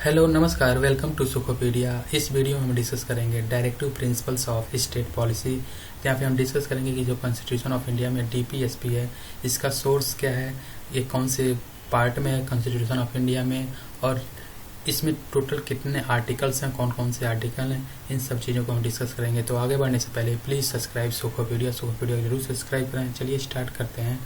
Hello नमस्कार, welcome to सुखोपीडिया। इस video में हम डिस्कस करेंगे directive principles of state policy. यहाँ पे हम डिस्कस करेंगे कि जो कॉन्स्टिट्यूशन ऑफ इंडिया में डीपीएसपी है, इसका सोर्स क्या है, ये कौन से पार्ट में है कॉन्स्टिट्यूशन ऑफ इंडिया में, और इसमें टोटल कितने आर्टिकल्स हैं, कौन कौन से आर्टिकल हैं, इन सब चीज़ों को हम डिस्कस करेंगे। तो आगे बढ़ने से पहले प्लीज़ सब्सक्राइब सुखोपीडिया जरूर सब्सक्राइब करें। चलिए स्टार्ट करते हैं।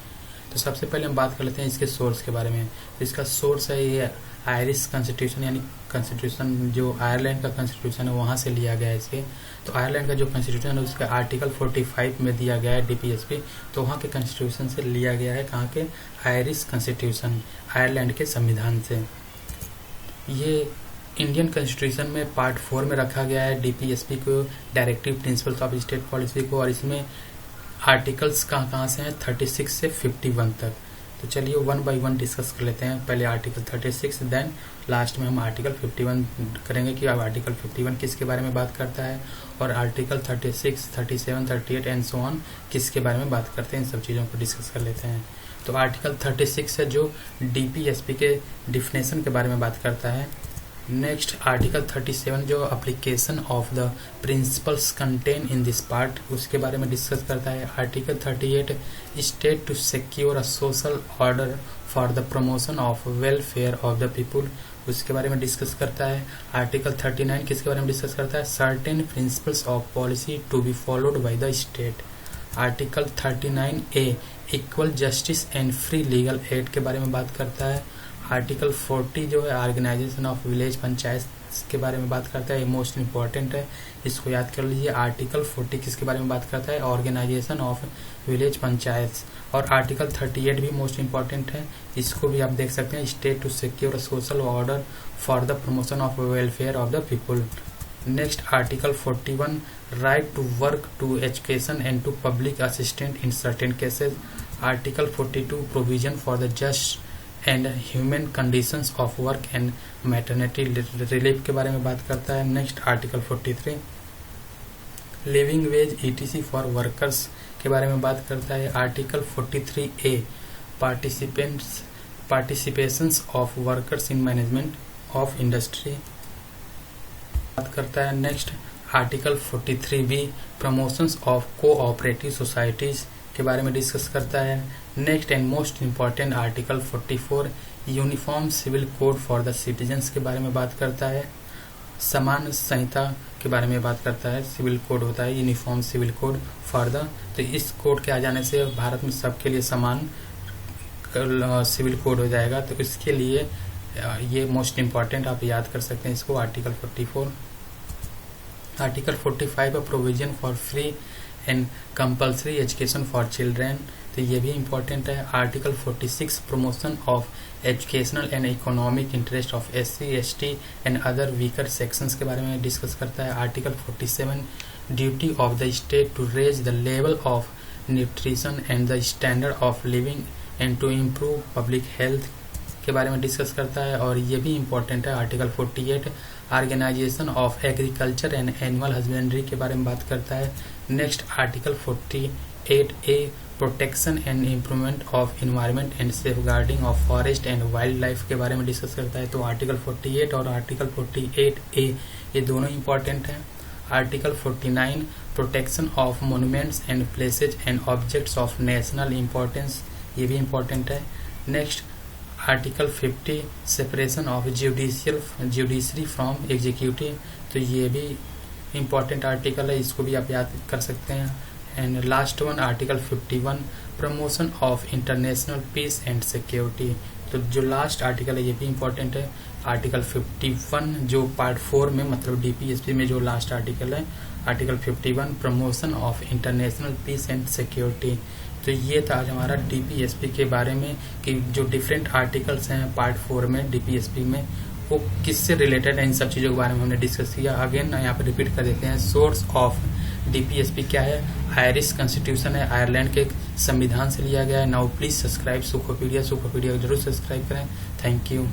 तो सबसे पहले हम बात कर लेते हैं इसके सोर्स के बारे में। तो इसका सोर्स है ये आयरिश कॉन्स्टिट्यूशन, यानी कॉन्स्टिट्यूशन जो आयरलैंड का कॉन्स्टिट्यूशन है वहाँ से लिया गया है इसके। तो आयरलैंड का जो कॉन्स्टिट्यूशन है उसका आर्टिकल 45 में दिया गया है डीपीएसपी, तो वहाँ के कॉन्स्टिट्यूशन से लिया गया है। कहाँ के? आयरिश कॉन्स्टिट्यूशन, आयरलैंड के संविधान से। ये इंडियन कॉन्स्टिट्यूशन में पार्ट 4 में रखा गया है डीपीएसपी को, directive principles of state policy को, और इसमें आर्टिकल्स कहाँ से हैं 36 से 51 तक। तो चलिए वन बाय वन डिस्कस कर लेते हैं। पहले आर्टिकल 36, देन लास्ट में हम आर्टिकल 51 करेंगे कि अब आर्टिकल 51 किसके बारे में बात करता है, और आर्टिकल 36, 37, 38 एंड सो ऑन किसके बारे में बात करते हैं। इन सब चीज़ों को डिस्कस कर लेते हैं। तो आर्टिकल 36 है जो डीपीएसपी के डिफिनेशन के बारे में बात करता है। नेक्स्ट आर्टिकल 37 जो application of the principles contain in this part, उसके बारे में डिस्कस करता है। Article 38 state to secure a social order for the promotion of welfare of the people, उसके बारे में डिस्कस करता है। आर्टिकल 39 किसके बारे में डिस्कस करता है? Certain principles of policy to be followed by the state. Article 39A equal justice and free legal aid के बारे में बात करता है। आर्टिकल 40 जो है ऑर्गेनाइजेशन ऑफ विलेज पंचायत के बारे में बात करता है। ये मोस्ट इंपॉर्टेंट है, इसको याद कर लीजिए। आर्टिकल 40 किसके बारे में बात करता है? Organisation of village panchayat. और आर्टिकल 38 भी मोस्ट इंपॉर्टेंट है, इसको भी आप देख सकते हैं। State to secure social order for the promotion of welfare of the people. Next article 41 right to work to education and to public assistant in certain cases. Article 42 provision for the just and human conditions of work and maternity relief के बारे में बात करता है। Next article 43 living wage ETC for workers के बारे में बात करता है। Article 43A participations of workers in management of industry बात करता है। Next article 43B promotions of cooperative societies के बारे में डिस्कस करता है। Next and most important article 44 uniform civil code for the citizens के बारे में बात करता है। समान संहिता के बारे में बात करता है। सिविल कोड होता है uniform civil code for the, तो इस कोड के आ जाने से भारत में सबके लिए समान सिविल कोड हो जाएगा। तो इसके लिए ये मोस्ट इम्पॉर्टेंट आप याद कर सकते हैं इसको, article 44। Article 45 provision for free and compulsory education for children, तो ये भी इम्पोर्टेंट है। Article 46 promotion of educational and economic interest of SC, ST and other weaker sections के बारे में डिस्कस करता है। Article 47 duty of the state to raise the level of nutrition and the standard of living and to improve public health के बारे में discuss करता है। और ये भी इम्पोर्टेंट है। Article 48 organisation of agriculture and animal husbandry के बारे में बात करता है। Next article 48A protection and improvement of environment and safeguarding of forest and wild life के बारे में डिस्कस करता है। तो आर्टिकल 48 और आर्टिकल 48A ये दोनों इम्पोर्टेंट हैं। Article 49 protection of monuments and places and objects of national importance, ये भी इम्पोर्टेंट है। Next article 50 separation of judiciary from executive, तो ये भी इम्पोर्टेंट आर्टिकल है, इसको भी आप याद कर सकते हैं। And last one article 51 promotion of international peace and security, तो जो लास्ट आर्टिकल है ये भी इम्पोर्टेंट है। आर्टिकल 51 जो पार्ट 4 में मतलब डीपीएसपी में जो लास्ट आर्टिकल है, article 51 promotion of international peace and security. तो ये था आज हमारा डीपीएसपी के बारे में कि जो डिफरेंट आर्टिकल्स हैं पार्ट 4 में डीपीएसपी में वो किससे रिलेटेड है, इन सब चीज़ों के बारे में हमने डिस्कस किया। अगेन यहाँ पर रिपीट कर देते हैं। सोर्स ऑफ डीपीएसपी क्या है? आयरिश कॉन्स्टिट्यूशन है, आयरलैंड के संविधान से लिया गया है। नाउ प्लीज सब्सक्राइब सुखोपीडिया जरूर सब्सक्राइब करें। Thank you.